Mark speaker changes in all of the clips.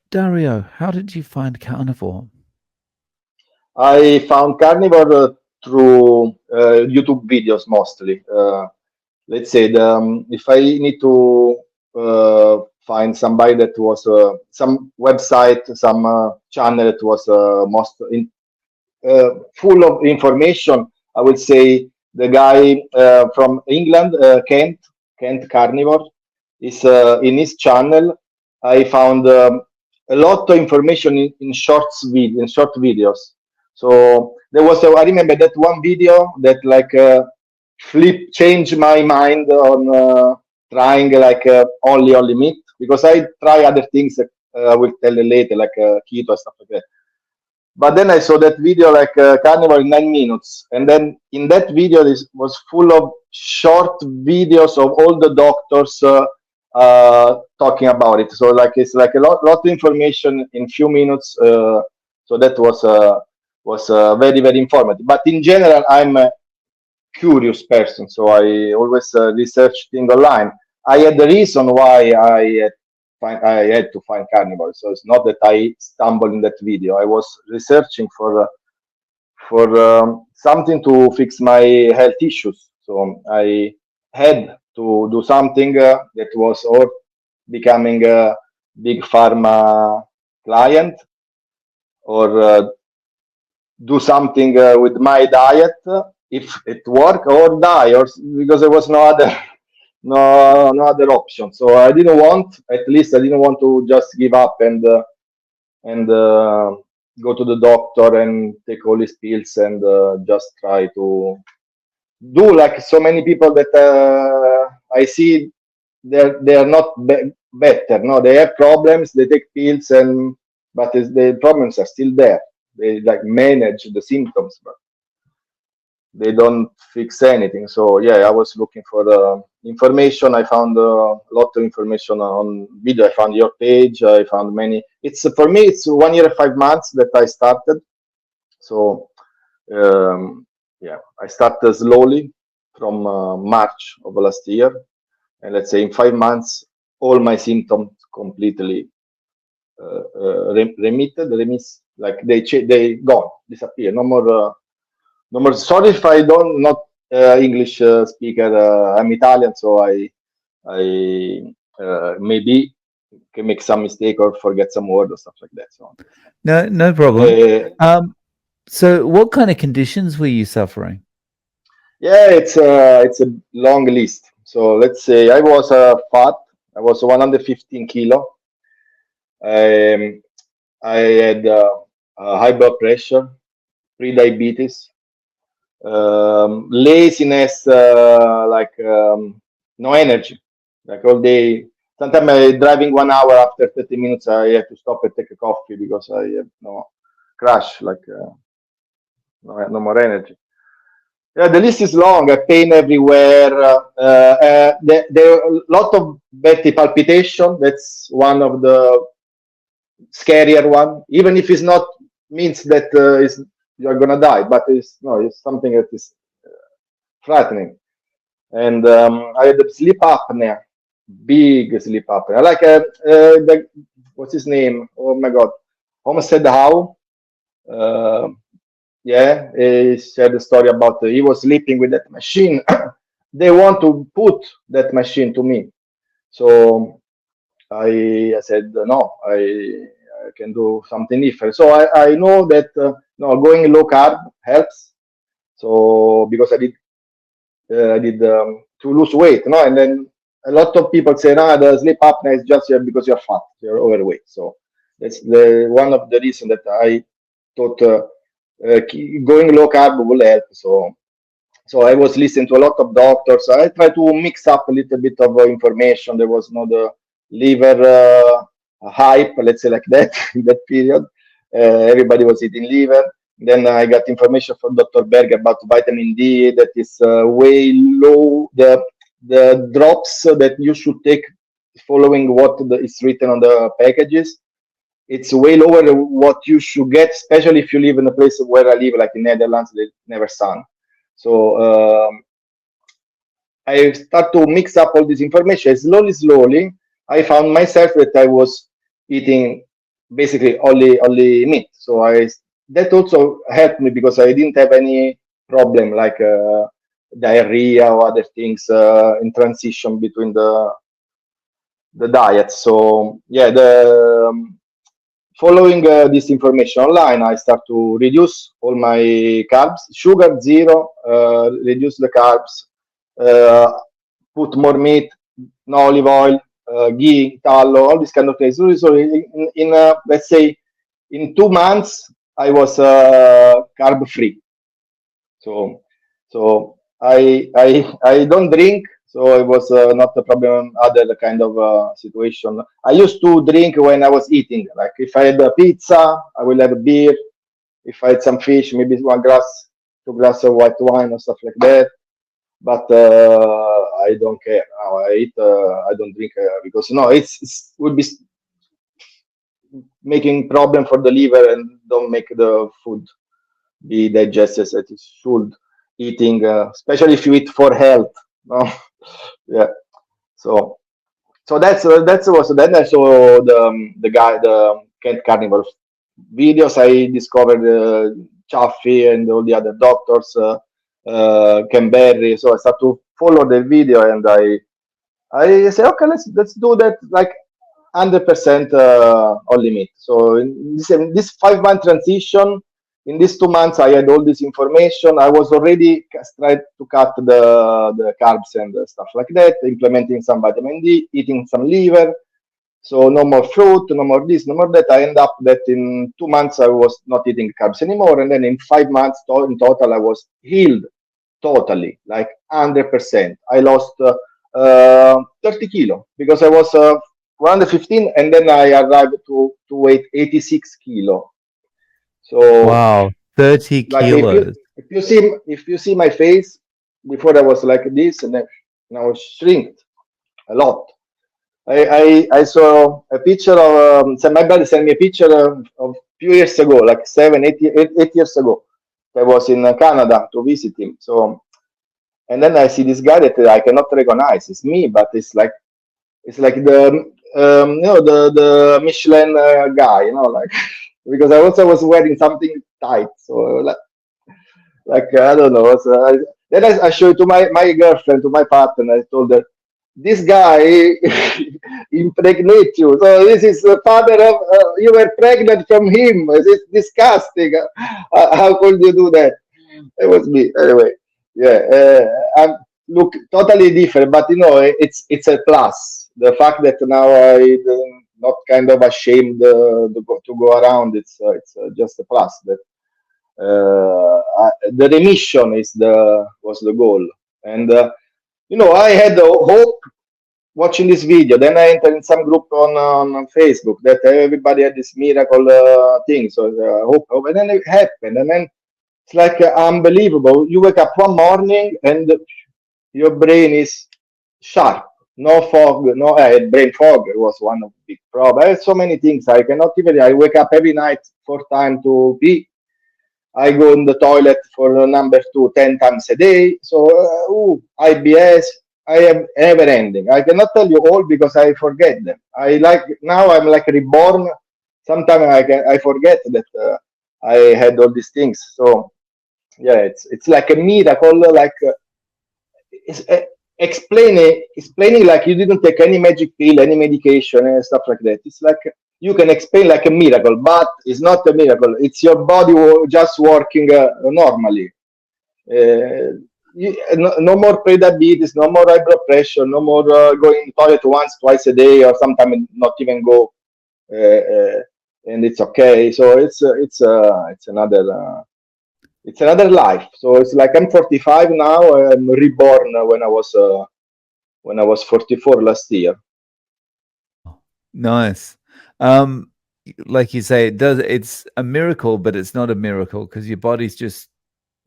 Speaker 1: Dario, how did you find Carnivore?
Speaker 2: I found Carnivore through YouTube videos mostly. Let's say if I need to find somebody that was some website, some channel that was full of information, I would say the guy from England, Kent Carnivore, is in his channel. I found a lot of information in short videos. So there was, I remember that one video that like changed my mind on trying like only meat because I try other things that I will tell you later, like keto and stuff like that. But then I saw that video like Carnival in 9 minutes, and then in that video this was full of short videos of all the doctors talking about it. So like it's like lot of information in few minutes. So that was very very informative. But in general, I'm a curious person, so I always research things online. I had the reason why I had to find Carnivore. So it's not that I stumbled in that video. I was researching for something to fix my health issues. So I had to do something that was or becoming a big pharma client or do something with my diet if it work or die or because there was no other no other option. So I didn't want, at least I didn't want to just give up and go to the doctor and take all these pills and just try to do like so many people that I see they are not better. No, they have problems. They take pills and but the problems are still there. They like manage the symptoms, but they don't fix anything. So yeah, I was looking for information. I found a lot of information on video. I found your page. I found many. It's for me. It's 1 year and 5 months that I started. So yeah, I started slowly from March of last year, and let's say in 5 months, all my symptoms completely remitted, like they gone, disappear. No more. No more. Sorry if I don't not English speaker. I'm Italian, so I maybe can make some mistake or forget some word or stuff like that. So
Speaker 1: No, no problem.
Speaker 2: uh,
Speaker 1: Um, so what kind of conditions were you suffering?
Speaker 2: yeah, it's a long list. So let's say I was fat. I was 115 kilo. Um, I had high blood pressure, pre-diabetes, laziness, no energy, like all day. Sometimes I driving 1 hour after 30 minutes, I have to stop and take a coffee because I have no crash, like no more energy. Yeah, the list is long. Pain everywhere. There are a lot of betty palpitation. That's one of the scarier one. Even if it's not means that you're gonna die, but it's no, it's something that is frightening. And I had sleep apnea, big sleep apnea. Like what's his name? Oh my God, Homestead How? Uh, yeah, he shared the story about he was sleeping with that machine. They want to put that machine to me, so I said no, I can do something different. So I know that no going low carb helps. So because I did to lose weight, no, and then a lot of people say, no, the sleep apnea is just because you're fat, you're overweight. So that's the one of the reason that I thought going low carb will help. So I was listening to a lot of doctors. I tried to mix up a little bit of information. There was no the liver hype, let's say like that, in that period. Everybody was eating liver. Then I got information from Dr. Berg about vitamin D that is way low. The drops that you should take following what is written on the packages, it's way lower than what you should get, especially if you live in a place where I live, like in Netherlands, they never sun. So I start to mix up all this information. Slowly, slowly, I found myself that I was eating basically only meat. So that also helped me because I didn't have any problem like diarrhea or other things in transition between the diet. So yeah, the following this information online, I start to reduce all my carbs, sugar zero, reduce the carbs, uh, put more meat, no olive oil, ghee, tallow, all these kind of things. So in let's say in 2 months, I was carb free. So I don't drink, so it was not a problem. Other kind of situation. I used to drink when I was eating. Like if I had a pizza, I will have a beer. If I had some fish, maybe one glass, 2 glass of white wine or stuff like that. But I don't care. Now I eat. I don't drink because no, it's would be making problem for the liver and don't make the food be digested as it should eating, especially if you eat for health. No? Yeah. So that's was then I saw the guy the Kent Carnivore videos. I discovered Chaffee and all the other doctors, Ken Berry. So I start to follow the video and I say okay, let's do that like 100% only meat. So in this 5 month transition, in these 2 months, I had all this information. I was already tried to cut the carbs and stuff like that, implementing some vitamin D, eating some liver. So no more fruit, no more this, no more that. I end up that in 2 months I was not eating carbs anymore, and then in 5 months in total I was healed totally, like 100%. I lost 30 kilo because I was 115, and then I arrived to weight 86 kilo. So
Speaker 1: Wow, 30
Speaker 2: like
Speaker 1: kilos.
Speaker 2: if you see my face before I was like this, and then now I shrinked a lot. I saw a picture of so my brother sent me a picture of few years ago, like 8 years ago. I was in Canada to visit him. So and then I see this guy that I cannot recognize. It's me, but it's like the the Michelin guy, like because I also was wearing something tight. So like I don't know. So then I showed it to my girlfriend, to my partner. I told her this guy impregnate you. So this is the father of you were pregnant from him. It's disgusting. How could you do that? It was me anyway. Yeah, I'm look totally different, but it's a plus. The fact that now I not kind of ashamed to go around. It's just a plus. That the remission was the goal, and I had hope watching this video. Then I entered in some group on Facebook that everybody had this miracle thing. So hope, and then it happened, and then it's like unbelievable. You wake up one morning and your brain is sharp. No fog, no brain fog was one of the big problems. I had so many things. I cannot even. I wake up every night 4 times to pee. I go in the toilet for number two 10 times a day. So, IBS, I am never ending. I cannot tell you all because I forget them. I like now I'm like reborn. Sometimes I forget that I had all these things. So yeah, it's like a miracle. Like it's, explaining like you didn't take any magic pill, any medication, and stuff like that. It's like you can explain like a miracle, but it's not a miracle. It's your body just working normally. No more pre-diabetes, no more high blood pressure, no more going to toilet once, twice a day, or sometimes not even go, and it's okay. So it's another life. So it's like I'm 45 now. I'm reborn when I was 44 last year.
Speaker 1: Nice. Like you say, it's a miracle, but it's not a miracle because your body's just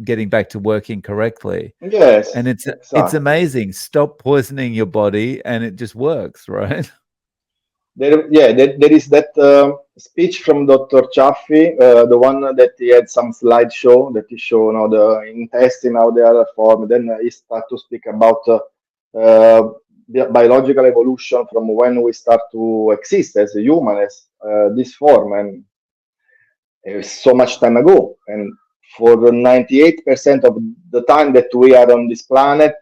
Speaker 1: getting back to working correctly. And
Speaker 2: Yes,
Speaker 1: it's
Speaker 2: exactly.
Speaker 1: amazing. Stop poisoning your body and it just works, right?
Speaker 2: There is that speech from Dr. Chaffee, the one that he had some slideshow that he showed the intestine how they are formed. Then he start to speak about biological evolution from when we start to exist as a human, as this form, and so much time ago. And for 98% of the time that we are on this planet,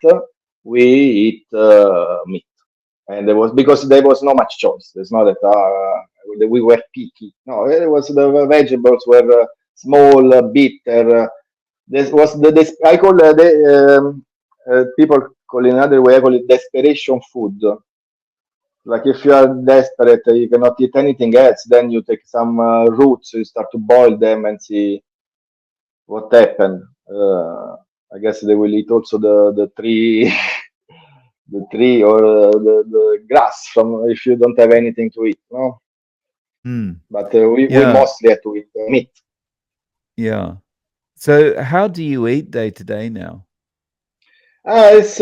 Speaker 2: we eat meat. And there was, because there was no much choice. There's not that we were picky. No, it was the vegetables were small, bitter. This was this I call people call in another way. I call it desperation food. Like if you are desperate, you cannot eat anything else. Then you take some roots, you start to boil them and see what happened. I guess they will eat also the tree, the tree or the grass from if you don't have anything to eat. No, but we
Speaker 1: Yeah.
Speaker 2: mostly have to eat meat.
Speaker 1: Yeah. So how do you eat day to day now?
Speaker 2: It's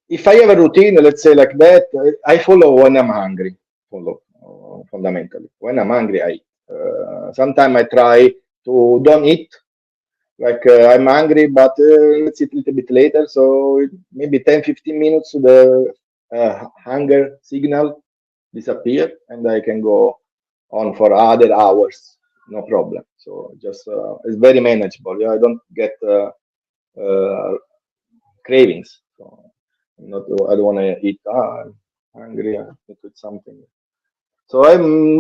Speaker 2: if I have a routine, let's say like that, I follow when I'm hungry. Follow fundamentally. When I'm hungry, I eat. Sometimes I try to don't eat. Like I'm hungry, but let's eat a little bit later. So maybe 10, 15 minutes to the hunger signal disappear, and I can go on for other hours. No problem. So just it's very manageable. Yeah, I don't get uh, cravings. So I'm not. I don't want to eat. I'm hungry. I need to eat something. So I'm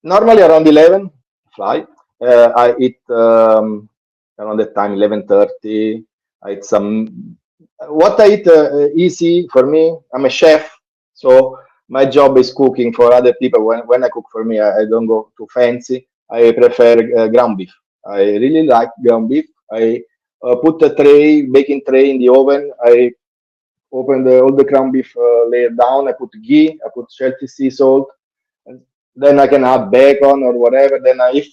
Speaker 2: normally around 11. Fly. I eat around that time 11:30. I eat some. What I eat easy for me. I'm a chef, so my job is cooking for other people. When I cook for me, I don't go too fancy. I prefer ground beef. I really like ground beef. I put a tray, baking tray in the oven. I open all the ground beef layer down. I put ghee. I put Chelsea sea salt, and then I can add bacon or whatever. Then if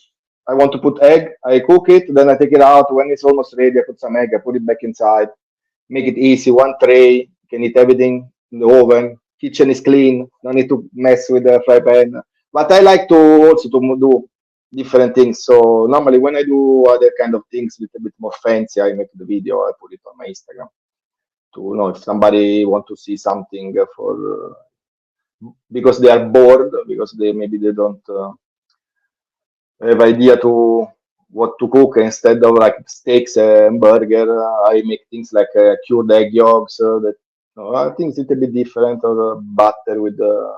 Speaker 2: I want to put egg, I cook it. Then I take it out. When it's almost ready, I put some egg. I put it back inside. Make it easy. One tray. You can eat everything in the oven. Kitchen is clean. No need to mess with the fry pan. But I like to also to do different things. So normally when I do other kind of things, a little bit more fancy, I make the video. I put it on my Instagram to if somebody want to see something for because they are bored because they maybe they don't have idea to what to cook instead of like steaks and burger. I make things like cured egg yolks that I think it's a little bit different or butter with the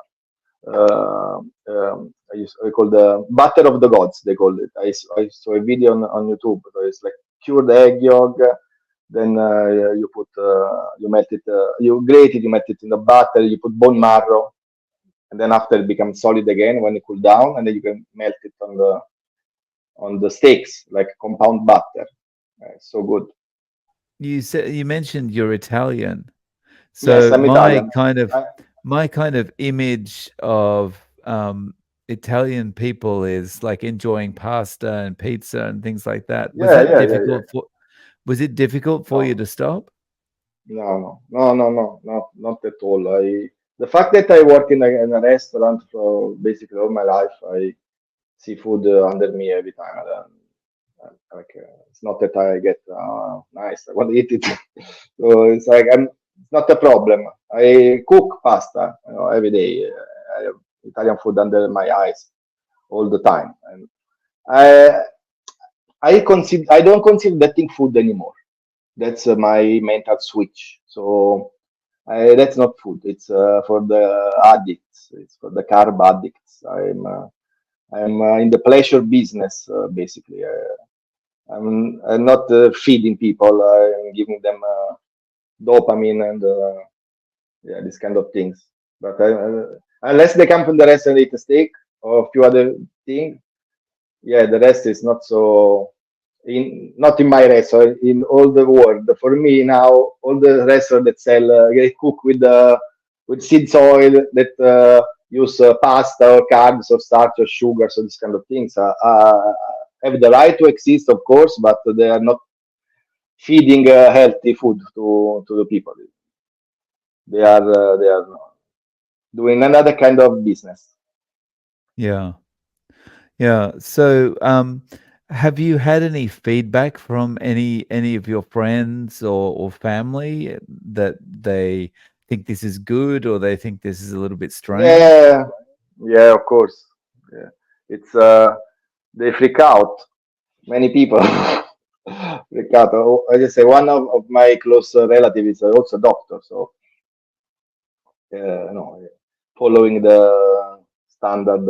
Speaker 2: I call the butter of the gods. They call it. I saw a video on YouTube. So it's like cured egg yolk. Then you put you melt it, you grate it, you melt it in the butter. You put bone marrow, and then after it becomes solid again when it cool down, and then you can melt it on the steaks like compound butter. So good.
Speaker 1: You said you mentioned you're Italian.
Speaker 2: Yes,
Speaker 1: So
Speaker 2: I'm Italian. I,
Speaker 1: my kind of image of Italian people is like enjoying pasta and pizza and things like that. Was
Speaker 2: yeah,
Speaker 1: that
Speaker 2: yeah, yeah, yeah.
Speaker 1: difficult for was it difficult for you
Speaker 2: No,
Speaker 1: to stop?
Speaker 2: no, not at all. The fact that I work in a restaurant for basically all my life, I see food under me every time. Like it's not that I get nice. I want to eat it. So it's like it's not a problem. I cook pasta, every day. I have Italian food under my eyes all the time, and I I don't consider that thing food anymore. That's my mental switch. So that's not food. It's for the addicts. It's for the carb addicts. I'm in the pleasure business basically. I'm not feeding people. I'm giving them dopamine and yeah, these kind of things. But unless they come from the restaurant and eat a steak or a few other things, yeah, the rest is not so in not in my restaurant in all the world. For me now, all the restaurants that sell they cook with seeds oil that use pasta or carbs or starch or sugar, so these kind of things have the right to exist, of course, but they are not feeding healthy food to the people. They are doing another kind of business.
Speaker 1: Yeah. Yeah. So have you had any feedback from any of your friends or family that they think this is good or they think this is a little bit strange?
Speaker 2: Yeah, yeah, of course. Yeah. It's they freak out. Many people freak out. Oh, I just say one of my close relatives is also a doctor, so no, following the standard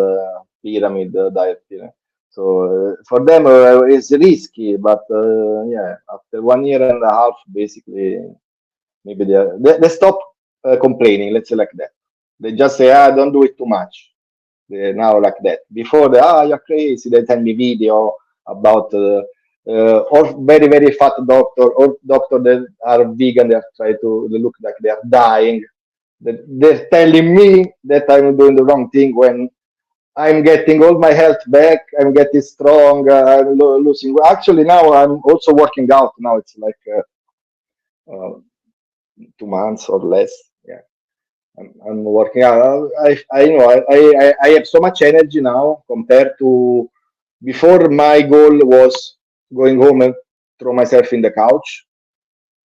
Speaker 2: pyramid diet pyramid. So for them it's risky, but yeah, after 1 year and a half, basically, maybe they stop complaining. Let's say like that. They just say, "Ah, don't do it too much." They're now like that. Before they, you're crazy. They send me video about or very fat doctor or doctor that are vegan. They are trying to they look like they are dying. They're telling me that I'm doing the wrong thing when I'm getting all my health back. I'm getting strong. I'm losing. Actually, now I'm also working out. Now it's like 2 months or less. Yeah, I'm working out. I know I have so much energy now compared to before. My goal was going home and throw myself in the couch.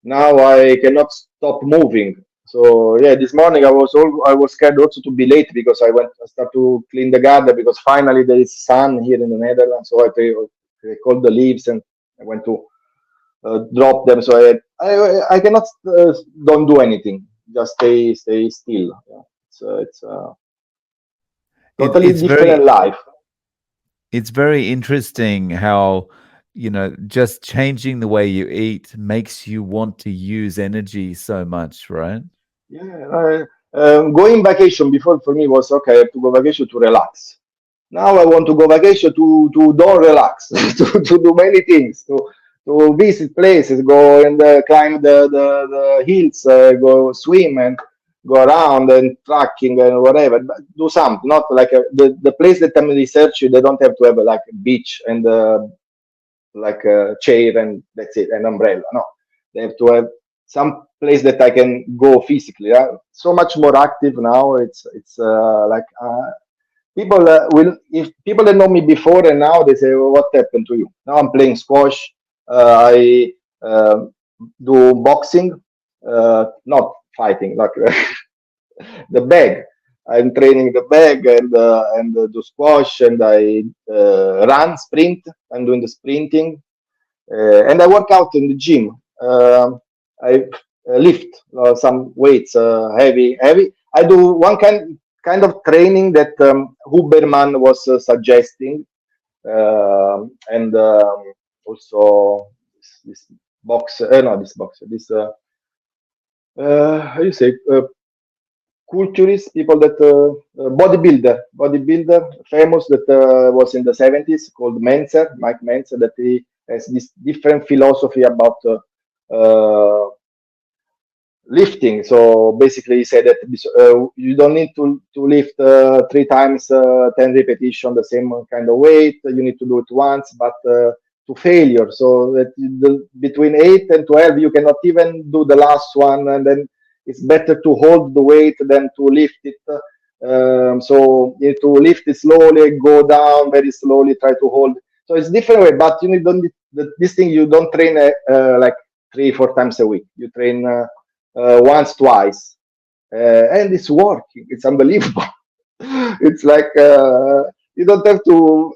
Speaker 2: Now I cannot stop moving. So yeah, this morning I was scared also to be late because I start to clean the garden because finally there is sun here in the Netherlands. So I called the leaves and I went to drop them. So I cannot don't do anything. Just stay still. Yeah. It's totally
Speaker 1: It's
Speaker 2: different
Speaker 1: very
Speaker 2: life.
Speaker 1: interesting how, just changing the way you eat makes you want to use energy so much, right?
Speaker 2: Yeah, going vacation before for me was okay. I have to go vacation to relax. Now I want to go vacation to don't relax, to do many things, to visit places, go and climb the hills, go swim and go around and trekking and whatever. But do something, not like the place that I'm researching. They don't have to have like a beach and like a chair and that's it, an umbrella. No, they have to have some place that I can go physically. So much more active now. It's like people will if people that know me before and now they say, well, what happened to you? Now I'm playing squash. I do boxing, not fighting, like the bag. I'm training the bag and do squash and I run sprint. I'm doing the sprinting and I work out in the gym. I lift some weights, heavy. I do one kind of training that Huberman was suggesting, and also this boxer, no, this boxer, this how you say culturist people that bodybuilder famous that was in the 70s called Menzer, Mike Menzer, that he has this different philosophy about lifting. So basically, he said that you don't need to lift 3 times 10 repetition the same kind of weight. You need to do it once, but to failure. So that between 8 and 12, you cannot even do the last one, and then it's better to hold the weight than to lift it. So you need to lift it slowly, go down very slowly, try to hold. So it's different way, but you need don't this thing you don't train like 3 4 times a week. You train once, twice, and it's working. It's unbelievable. It's like you don't have to.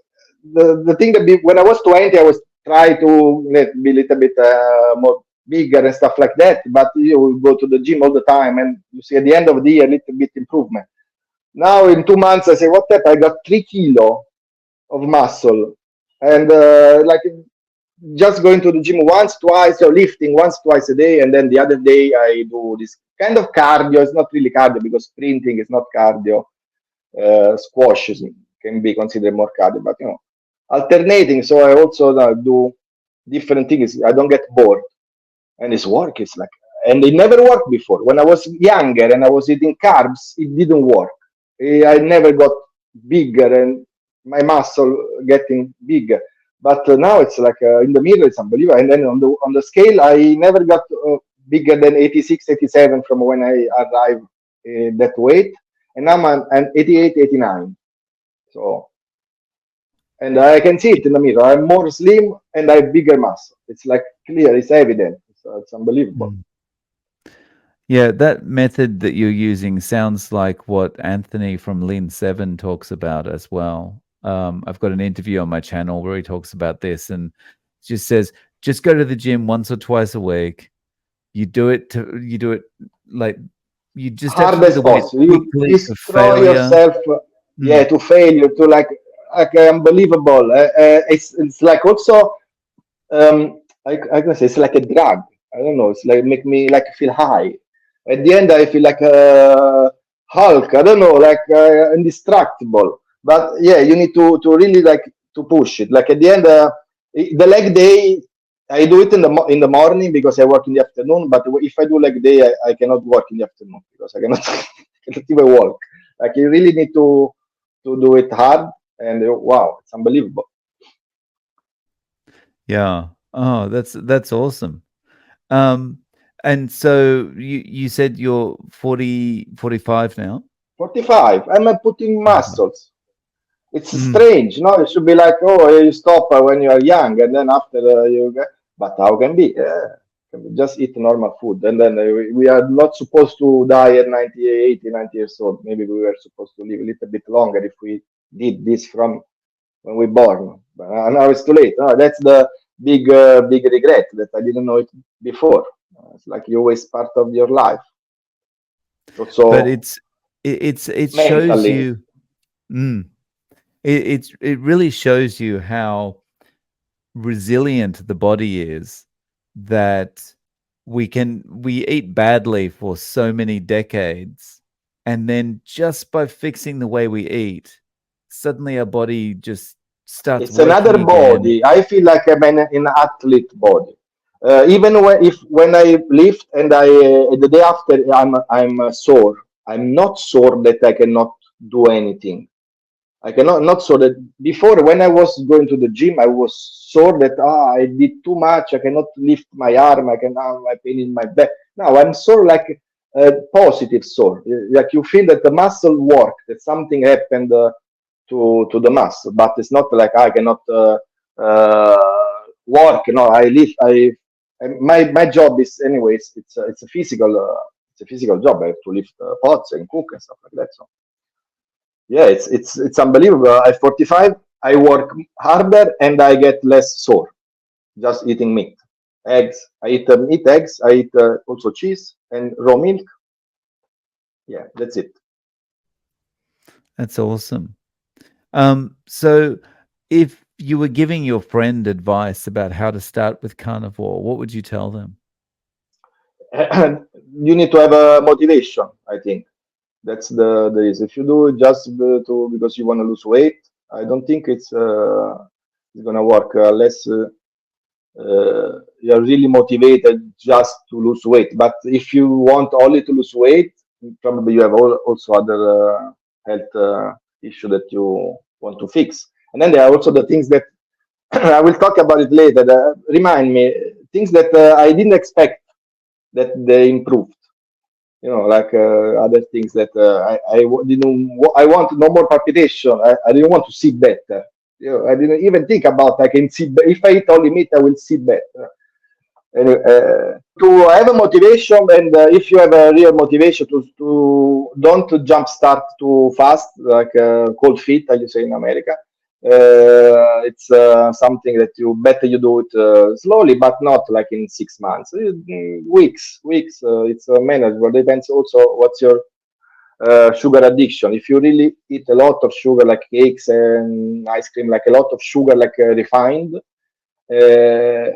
Speaker 2: The thing that when I was 20, I was trying to be a little bit more bigger and stuff like that. But you go to the gym all the time, and you see at the end of the year a little bit improvement. Now in 2 months, I say, what happened? I got 3 kilo of muscle, and like just going to the gym once, twice, or lifting once, twice a day, and then the other day I do this kind of cardio. It's not really cardio because sprinting is not cardio. Squash can be considered more cardio, but alternating. So I also do different things. I don't get bored, and it's work. It's like, and it never worked before. When I was younger and I was eating carbs, it didn't work. I never got bigger and my muscle getting bigger. But now it's like in the middle, it's unbelievable. And then on the scale, I never got bigger than 86, 87 from when I arrived that weight. And now I'm 88, 89. So, and I can see it in the mirror. I'm more slim and I have bigger muscle. It's like clear, it's evident. It's unbelievable.
Speaker 1: Mm. Yeah, that method that you're using sounds like what Anthony from Lean 7 talks about as well. I've got an interview on my channel where he talks about this and just says, just go to the gym once or twice a week. You do it like you just have to
Speaker 2: Hard
Speaker 1: do
Speaker 2: as
Speaker 1: the weight
Speaker 2: possible. You
Speaker 1: quickly to
Speaker 2: destroy
Speaker 1: failure.
Speaker 2: yourself, yeah,
Speaker 1: Mm,
Speaker 2: to failure, to like unbelievable. It's like also I can say it's like a drug. I don't know. It's like make me like feel high. At the end, I feel like Hulk. I don't know, like indestructible. But yeah, you need to really like to push it. Like at the end, the leg day, I do it in in the morning because I work in the afternoon. But if I do leg day, I cannot work in the afternoon because I cannot, cannot even walk. Like you really need to do it hard, and wow, it's unbelievable.
Speaker 1: yeah. Oh, that's awesome. Um, and so you said you're 40 45 now?
Speaker 2: 45. I'm putting
Speaker 1: 45.
Speaker 2: muscles. It's
Speaker 1: Mm.
Speaker 2: strange, no? It should be like, oh, you stop when you are young, and then after you get. But how can be? Can be just eat normal food, and then we are not supposed to die at 90, 80, 90 years old. Maybe we were supposed to live a little bit longer if we did this from when we born. But now it's too late. No, that's the big regret that I didn't know it before. It's like you waste part of your life.
Speaker 1: But
Speaker 2: Also
Speaker 1: it shows
Speaker 2: mentally.
Speaker 1: you. Mm, it really shows you how resilient the body is, that we eat badly for so many decades, and then just by fixing the way we eat, suddenly our body just starts
Speaker 2: It's another
Speaker 1: working again.
Speaker 2: body. I feel like I'm in an athlete body. Even when I lift and I the day after I'm sore. I'm not sore that I cannot do anything. I cannot not sore that before when I was going to the gym I was sore that I did too much. I cannot lift my arm. I can my pain in my back. Now I'm sore like positive sore. Like you feel that the muscle work. That something happened. To the mass, but it's not like I cannot work. No, I live. My job is anyways. It's a physical job. I have to lift pots and cook and stuff like that. So yeah, it's unbelievable. At 45, I work harder and I get less sore just eating meat, eggs. I eat eggs. I eat also cheese and raw milk. Yeah, that's it.
Speaker 1: That's awesome. So if you were giving your friend advice about how to start with carnivore, what would you tell them?
Speaker 2: You need to have a motivation. I think that's the reason. If you do it just to because you want to lose weight, I don't think it's gonna work unless you're really motivated just to lose weight. But if you want only to lose weight, probably you have also other health issue that you want to fix. And then there are also the things that I will talk about it later. Remind me things that I didn't expect that they improved. Like other things that didn't. I want no more palpitation. I didn't want to see better. I didn't even think about I can see. If I eat only meat, I will see better. Anyway, to have a motivation, and if you have a real motivation to don't jump start too fast, like cold feet, as you say in America. It's something that you better you do it slowly, but not like in 6 months. Weeks. It's manageable. Depends also what's your sugar addiction. If you really eat a lot of sugar, like cakes and ice cream, like a lot of sugar, like refined, uh,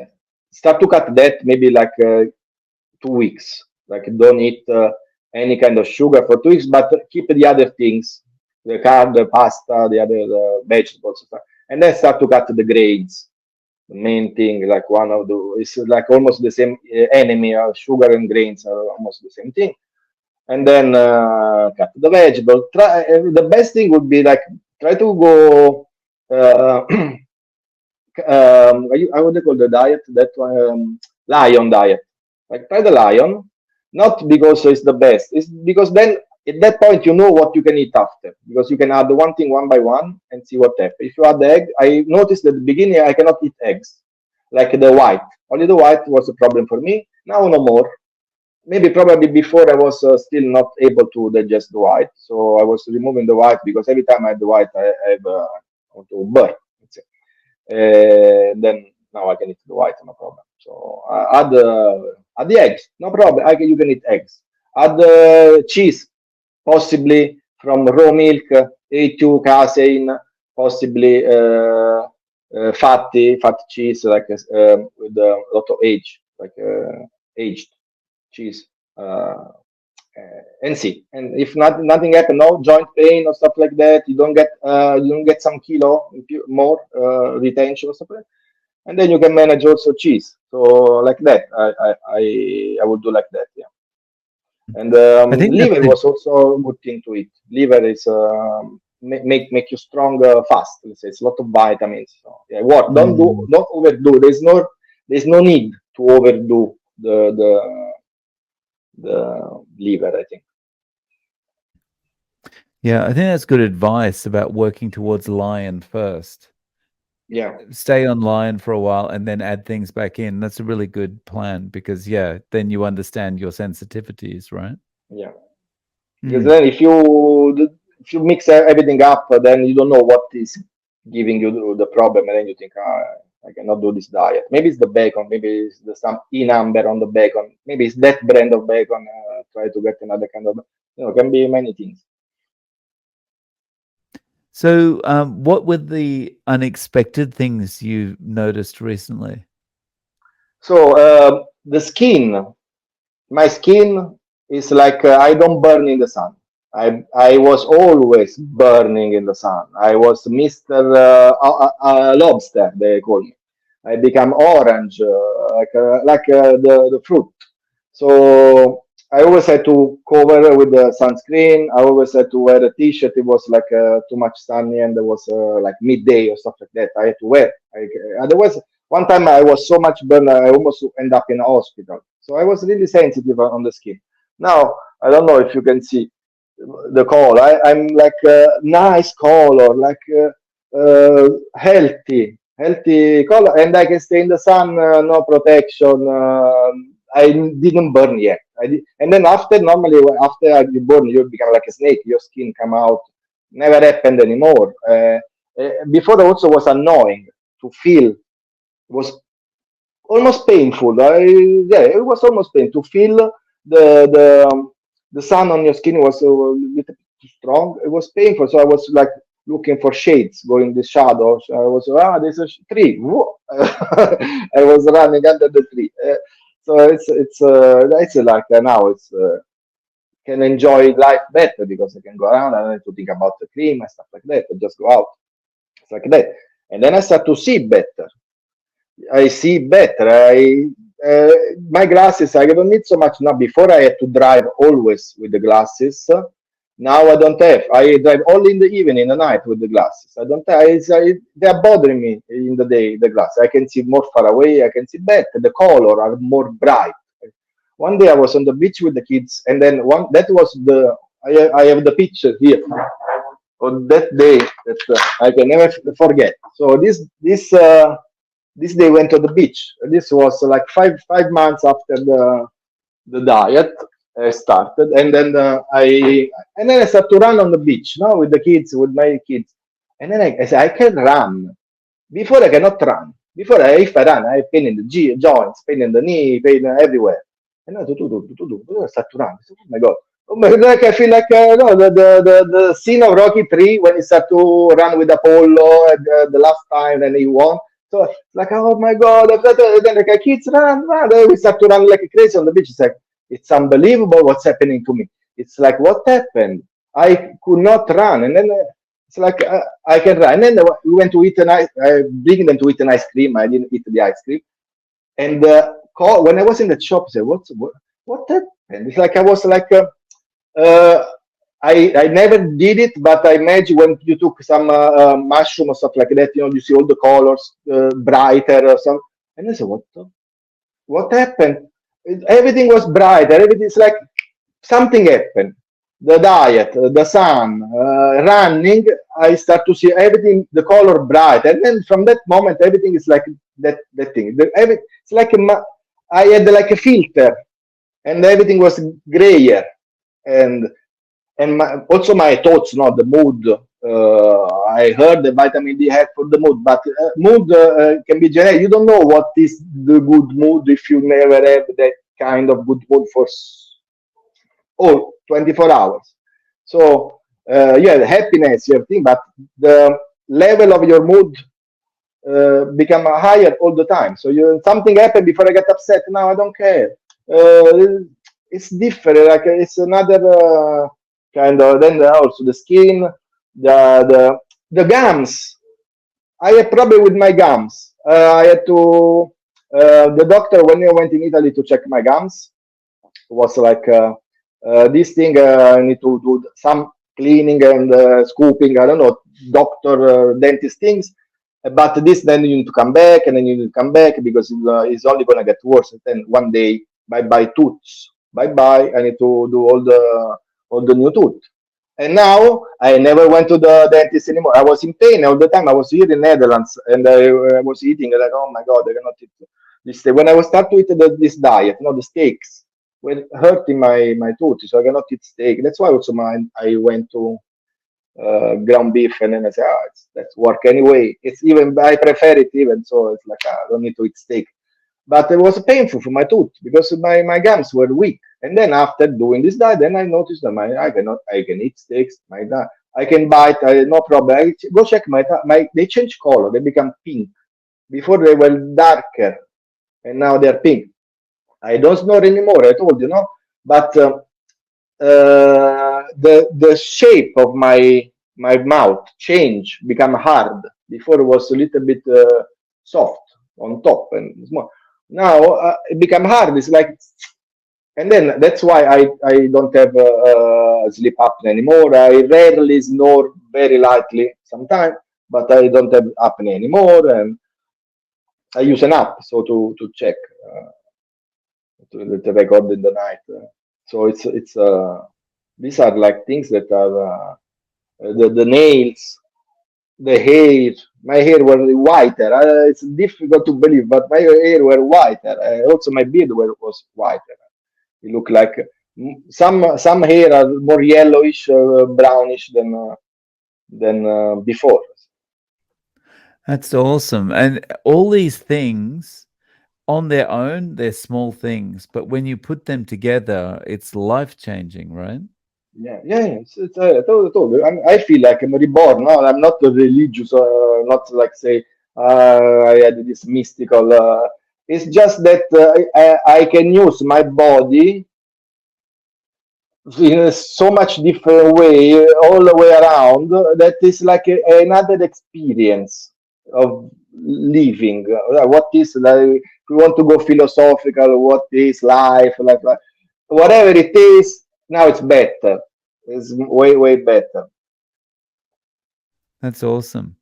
Speaker 2: start to cut that maybe like 2 weeks. Like don't eat any kind of sugar for 2 weeks, but keep the other things, the carb, the pasta, the other vegetables, and then start to cut the grains. The main thing, like one of the, it's like almost the same enemy. Sugar and grains are almost the same thing. And then cut the vegetable. Try the best thing would be like try to go. Uh, I would call the diet that one lion diet. Like try the lion, not because it's the best. It's because then at that point you know what you can eat after because you can add the one thing one by one and see what happens. If you add the egg, I noticed at the beginning I cannot eat eggs, like the white. Only the white was a problem for me. Now no more. maybe probably before I was still not able to digest the white, so I was removing the white because every time I had the white, I have to burn. Let's say. Then now I can eat the white, no problem. So add the eggs, no problem. You can eat eggs. Add cheese, possibly from raw milk, A2 casein, possibly fat cheese, like with a lot of age, like aged cheese. And see, and if nothing happened, no joint pain or stuff like that, you don't get some kilo if you, more retention or something, and then you can manage also cheese. So like that, I would do like that, yeah. And
Speaker 1: I think that's
Speaker 2: liver was also a good thing to eat. Liver is make you strong fast. Let's say it's a lot of vitamins. So, yeah, what don't overdo. There's no need to overdo the liver, I think.
Speaker 1: yeah, I think that's good advice about working towards lion first.
Speaker 2: Yeah,
Speaker 1: Stay on lion for a while and then add things back in. That's a really good plan because yeah, then you understand your sensitivities, right?
Speaker 2: yeah. Because
Speaker 1: Mm.
Speaker 2: then if you mix everything up, then you don't know what is giving you the problem, and then you think, I cannot do this diet. Maybe it's the bacon, maybe it's some E number on the bacon, maybe it's that brand of bacon. Try to get another kind of, can be many things.
Speaker 1: So, what were the unexpected things you noticed recently?
Speaker 2: So the skin, my skin is like I don't burn in the sun. I was always burning in the sun. I was Mister Lobster, they call me. I become orange, the fruit. So I always had to cover with the sunscreen. I always had to wear a t-shirt. It was like too much sunny, and there was like midday or stuff like that. I had to wear. Otherwise, one time I was so much burned, I almost end up in a hospital. So I was really sensitive on the skin. Now I don't know if you can see the color. I'm like a nice color, like healthy color, and I can stay in the sun, no protection. I didn't burn yet. And then after, normally after you burn, you become like a snake. Your skin come out. Never happened anymore. Before also was annoying to feel. It was almost painful. Yeah, it was almost painful to feel the sun on your skin was a little bit too strong. It was painful, so I was like looking for shades, going the shadows. I was there's a tree. I was running under the tree. So it's like now it's can enjoy life better because I can go around. I don't have to think about the cream and stuff like that. I just go out. It's like that, and then I start to see better. I see better. Uh, my glasses, I don't need so much now. Before I had to drive always with the glasses. Now I don't have. I drive only in the evening, in the night with the glasses. I don't have. They are bothering me in the day. The glasses. I can see more far away. I can see better. The color are more bright. One day I was on the beach with the kids, and then one that was the. I have the picture here on that day that I can never forget. So this day went to the beach. This was like five months after the diet started, and then I started to run on the beach now with the kids, with my kids, and then I said I can run. Before I cannot run. Before if I run, I have pain in the joints, pain in the knee, pain everywhere. And now I start to run. I said, oh my god. Oh my god, like I feel like no, the scene of Rocky 3 when he started to run with Apollo the last time and he won. So like, oh my god, then like kids run, then we start to run like crazy on the beach. It's like it's unbelievable what's happening to me. It's like what happened? I could not run, and then it's like I can run. And then we went to eat I bring them to eat an ice cream. I didn't eat the ice cream, and when I was in the shop, I said, what happened? It's like I was like. Uh, I never did it, but I imagine when you took some mushroom or stuff like that, you see all the colors brighter or something. And I said, what happened? Everything was brighter. Everything's like something happened. The diet, the sun, running. I start to see everything, the color bright, and then from that moment, everything is like that thing. It's like I had like a filter and everything was grayer, and also my thoughts, not the mood. I heard the vitamin D help for the mood, but mood can be generic. You don't know what is the good mood if you never have that kind of good mood for 24 hours. So you have happiness, you have thing, but the level of your mood become higher all the time. So you something happened before I get upset. Now I don't care. It's different. Like it's another kind of. Then also the skin, the gums. I had problem with my gums. I had to. The doctor when I went in Italy to check my gums was like this thing. I need to do some cleaning and scooping. I don't know, doctor, dentist things. But this then you need to come back and then you need to come back because it's only gonna get worse. And then one day, bye bye tooths, bye bye. I need to do all the new tooth. And now I never went to the dentist anymore. I was in pain all the time. I was here in Netherlands and I was eating like, oh my god, I cannot eat this. When I was start to eat this diet, the steaks were hurting my tooth, so I cannot eat steak. That's why also I went to ground beef, and then I say, that's work anyway. It's even I prefer it even so. It's like I don't need to eat steak, but it was painful for my tooth because my gums were weak. And then after doing this diet, then I noticed that I can eat steaks. I can bite. No problem. Go check my they change color. They become pink. Before they were darker, and now they're pink. I don't snore anymore. I told you, no, but the shape of my mouth change, become hard. Before it was a little bit soft on top and small. Now it become hard. It's like, and then that's why I don't have sleep apnea anymore. I rarely snore, very lightly sometimes, but I don't have apnea anymore, and I use an app so to check to record in the night. So it's these are like things that are the nails, the hair. My hair were whiter. It's difficult to believe, but my hair were whiter. Also, my beard was whiter. It looked like some hair are more yellowish, brownish than before.
Speaker 1: That's awesome. And all these things on their own, they're small things, but when you put them together, it's life-changing, right?
Speaker 2: Yeah. I told you, I feel like I'm reborn. No, I'm not religious, not like say I had this mystical. It's just that I can use my body in so much different way all the way around that is like another experience of living. What is like? If we want to go philosophical, what is life? Like whatever it is, now it's better. It's way better.
Speaker 1: That's awesome.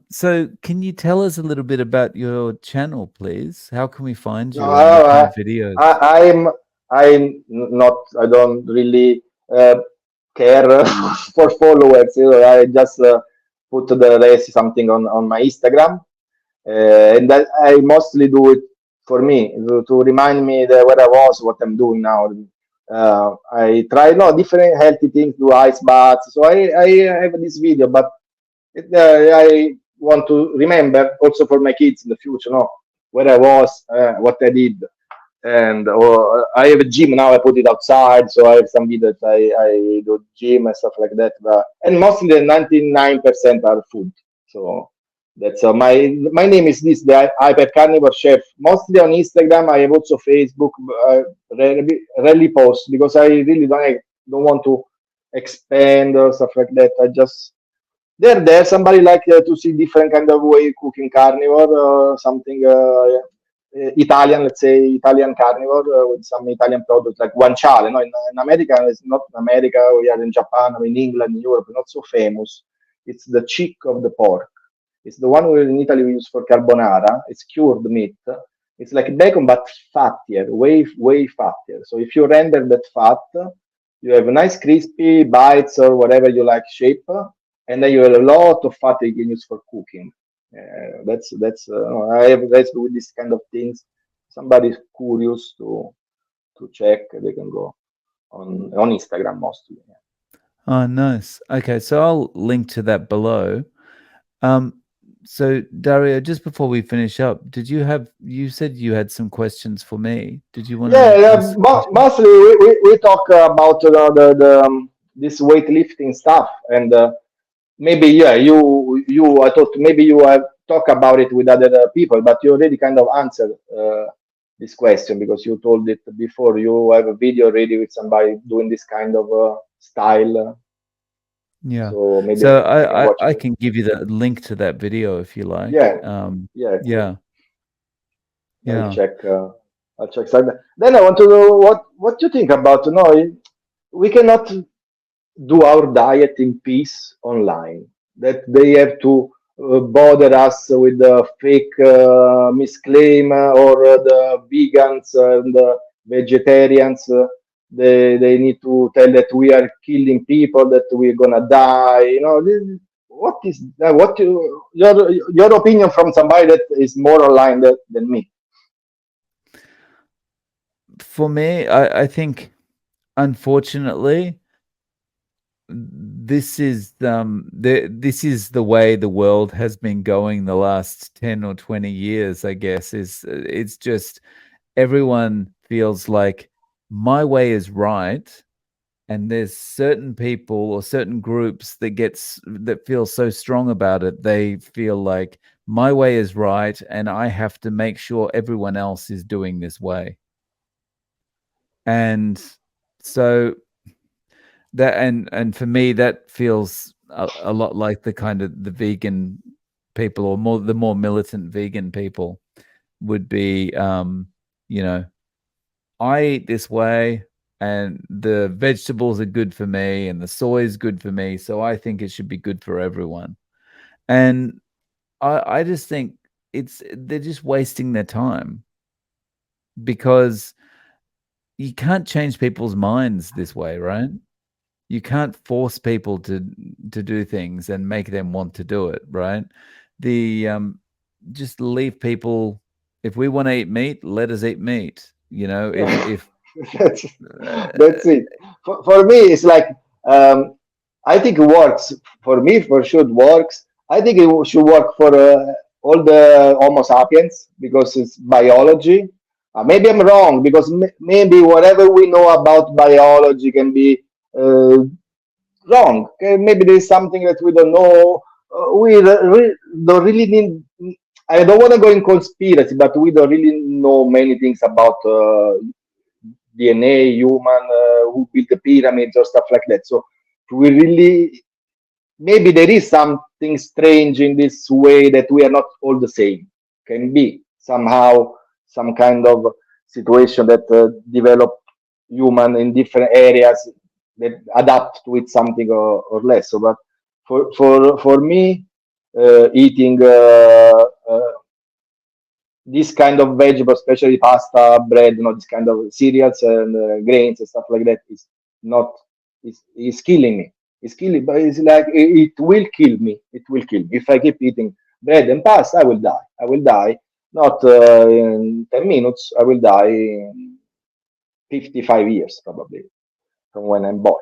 Speaker 1: So can you tell us a little bit about your channel, please? How can we find
Speaker 2: No,
Speaker 1: you and what kind of videos?
Speaker 2: I'm not. I don't really care for followers. I just put the rest something on my Instagram, and that I mostly do it for me to remind me that where I was, what I'm doing now. I try no different healthy things, do ice baths. So I have this video, but I want to remember also for my kids in the future, no, where I was, what I did, and or I have a gym now. I put it outside, so I have some videos. I do gym and stuff like that, and mostly the 99% are food. So that's my name is this the Hyper Carnivore Chef. Mostly on Instagram. I have also Facebook. Rarely post because I really don't want to expand or stuff like that. I just they're there. Somebody like to see different kind of way cooking carnivore, something Italian, let's say Italian carnivore with some Italian products like guanciale. No, in America, it's not in America. We are in Japan, in England, in Europe, not so famous. It's the cheek of the pork. It's the one we in Italy we use for carbonara. It's cured meat. It's like bacon but fattier, way fattier. So if you render that fat, you have a nice crispy bites or whatever you like shape, and then you have a lot of fat you can use for cooking. That's I have that's with this kind of things. Somebody is curious to check, they can go on Instagram mostly. Yeah.
Speaker 1: Oh, nice. Okay, so I'll link to that below. Um, so Dario, just before we finish up, you said you had some questions for me. Did you want
Speaker 2: Yeah,
Speaker 1: to
Speaker 2: yeah,
Speaker 1: ask some questions?
Speaker 2: mostly we talk about this weightlifting stuff, and maybe yeah, you I thought maybe you have talk about it with other people, but you already kind of answered this question because you told it before. You have a video already with somebody doing this kind of style,
Speaker 1: Yeah.
Speaker 2: so maybe
Speaker 1: So
Speaker 2: I can watch
Speaker 1: I
Speaker 2: it.
Speaker 1: can give you the link to that video if you like.
Speaker 2: Yeah, yeah, cool.
Speaker 1: Yeah,
Speaker 2: I'll
Speaker 1: yeah.
Speaker 2: check. I'll check. Then I want to know what you think about. No, we cannot do our diet in peace online. That they have to bother us with the fake misclaim or the vegans and the vegetarians. They need to tell that we are killing people, that we're gonna die. What is that? Your opinion from somebody that is more online than me?
Speaker 1: For me, I think unfortunately this is the way the world has been going the last 10 or 20 years, I guess. Is It's just everyone feels like my way is right, and there's certain people or certain groups that feel so strong about it. They feel like my way is right and I have to make sure everyone else is doing this way. And so that and for me that feels a lot like the kind of the vegan people, or more militant vegan people would be, you know, I eat this way and the vegetables are good for me and the soy is good for me, so I think it should be good for everyone. And I just think they're just wasting their time, because you can't change people's minds this way, right? You can't force people to do things and make them want to do it, right? The Just leave people. If we want to eat meat, let us eat meat. You know, if
Speaker 2: that's
Speaker 1: uh,
Speaker 2: that's it. For me, it's like I think it works for me. For sure, it works. I think it should work for all the Homo sapiens because it's biology. Maybe I'm wrong because maybe whatever we know about biology can be uh, wrong. Okay? Maybe there's something that we don't know. We don't really need. I don't want to go in conspiracy, but we don't really know many things about DNA, human, who built the pyramids or stuff like that. So we really maybe there is something strange in this way that we are not all the same. Can be somehow some kind of situation that develop human in different areas that adapt to it something or less. So, but for me, eating this kind of vegetables, especially pasta, bread, this kind of cereals and grains and stuff like that is not is killing me. It's killing, but it's like it will kill me. It will kill me if I keep eating bread and pasta. I will die. I will die. Not in 10 minutes. I will die in 55 years probably from when I'm born.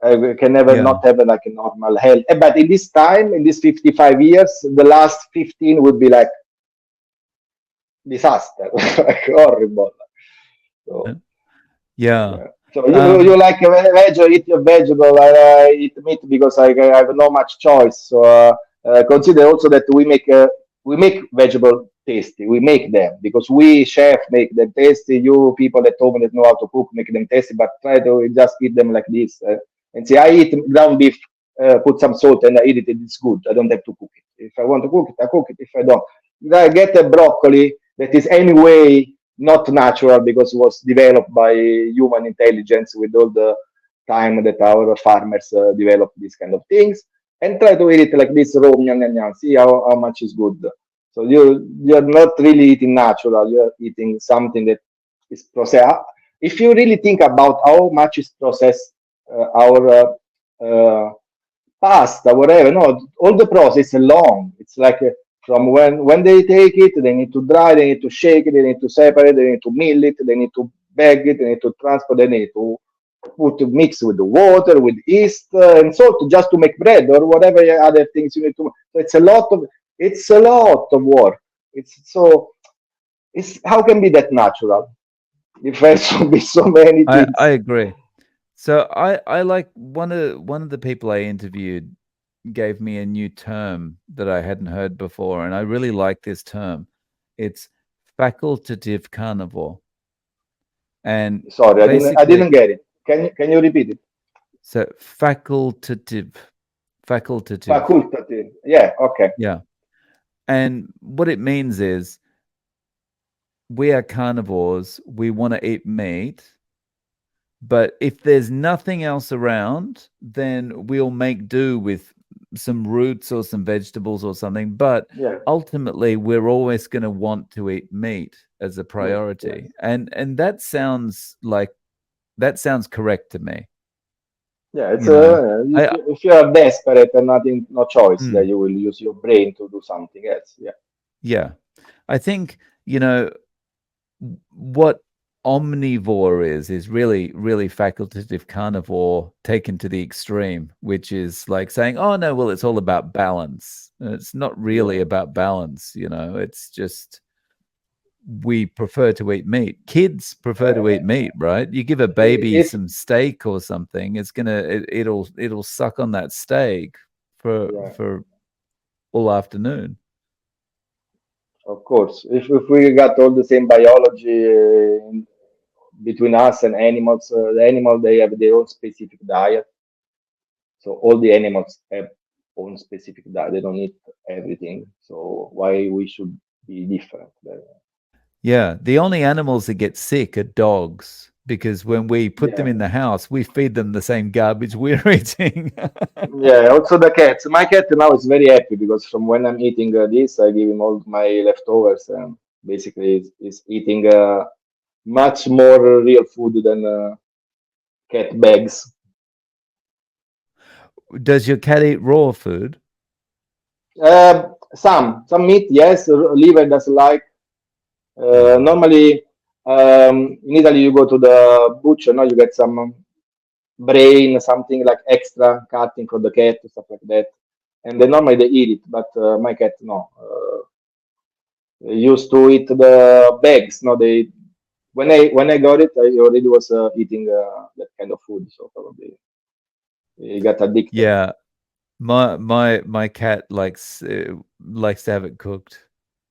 Speaker 2: I can never
Speaker 1: yeah,
Speaker 2: not have like a normal health. But in this time, in these 55 years, the last 15 would be like disaster, like horrible. So
Speaker 1: yeah,
Speaker 2: yeah. So you
Speaker 1: um,
Speaker 2: like veg or eat your vegetable? I eat meat because I have no much choice. So consider also that we make vegetable tasty. We make them because we chef make them tasty. You people at home that know how to cook make them tasty, but try to just eat them like this. And say I eat ground beef, put some salt and I eat it. It's good. I don't have to cook it. If I want to cook it, I cook it. If I don't, I get a broccoli that is anyway not natural because it was developed by human intelligence with all the time that our farmers develop these kind of things, and try to eat it like this raw, nyam, nyam, nyam. See how much is good. So you're not really eating natural, you're eating something that is processed. If you really think about how much is processed, our pasta, whatever, no, all the process is long. It's like From when they take it, they need to dry, they need to shake it, they need to separate, they need to mill it, they need to bag it, they need to transport, they need to put mix with the water, with yeast and salt just to make bread or whatever other things you need to. So it's a lot of work. It's so it's how can be that natural if has to be so many
Speaker 1: I
Speaker 2: things.
Speaker 1: agree. So I like one of the people I interviewed gave me a new term that I hadn't heard before, and I really like this term. It's facultative carnivore. And
Speaker 2: Sorry, I didn't
Speaker 1: basically,
Speaker 2: get it. Can you repeat it?
Speaker 1: so facultative.
Speaker 2: Facultative. Yeah. Okay.
Speaker 1: Yeah. And what it means is we are carnivores, we want to eat meat, but if there's nothing else around, then we'll make do with some roots or some vegetables or something. But
Speaker 2: Yeah.
Speaker 1: ultimately, we're always going to want to eat meat as a
Speaker 2: Meat. Yes.
Speaker 1: priority. And that sounds correct to me.
Speaker 2: Yeah. It's
Speaker 1: You know,
Speaker 2: if
Speaker 1: I
Speaker 2: if you are desperate and nothing, no choice, then
Speaker 1: mm,
Speaker 2: you will use your brain to do something else. Yeah.
Speaker 1: yeah, I think you know what omnivore is really really facultative carnivore taken to the extreme, which is like saying, oh no, well, it's all about balance. It's not really
Speaker 2: Yeah.
Speaker 1: about balance, it's just we prefer to eat meat. Kids prefer to eat meat, right? You give a baby
Speaker 2: If
Speaker 1: some steak or something, it'll suck on that steak for
Speaker 2: yeah,
Speaker 1: all afternoon.
Speaker 2: of course. If we got all the same biology between us and animals, the animal they have their own specific diet. So all the animals have own specific diet. They don't eat everything. So why we should be different?
Speaker 1: Yeah, the only animals that get sick are dogs because when we put them
Speaker 2: Yeah.
Speaker 1: in the house, we feed them the same garbage we're eating.
Speaker 2: Yeah, also the cat. My cat now is very happy because from when I'm eating this, I give him all my leftovers, and basically is eating much more real food than cat bags.
Speaker 1: Does your cat eat raw food?
Speaker 2: Some meat, yes. Liver doesn't like.
Speaker 1: Mm.
Speaker 2: Normally, in Italy, you go to the butcher, no, you get some brain, something like extra cutting for the cat, stuff like that. And then normally they eat it, but my cat no. They used to eat the bags. No, they when I got it, I already was eating that kind of food, so probably he got addicted.
Speaker 1: Yeah, my cat likes to have it cooked.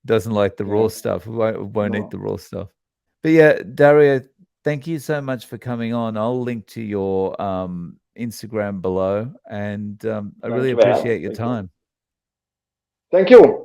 Speaker 1: Doesn't like the raw
Speaker 2: Yeah,
Speaker 1: stuff. Won't eat
Speaker 2: no,
Speaker 1: the raw stuff. But yeah, Dario, thank you so much for coming on. I'll link to your Instagram below, and I
Speaker 2: thank
Speaker 1: really
Speaker 2: you very much.
Speaker 1: appreciate your
Speaker 2: Thank you.
Speaker 1: time.
Speaker 2: Thank you.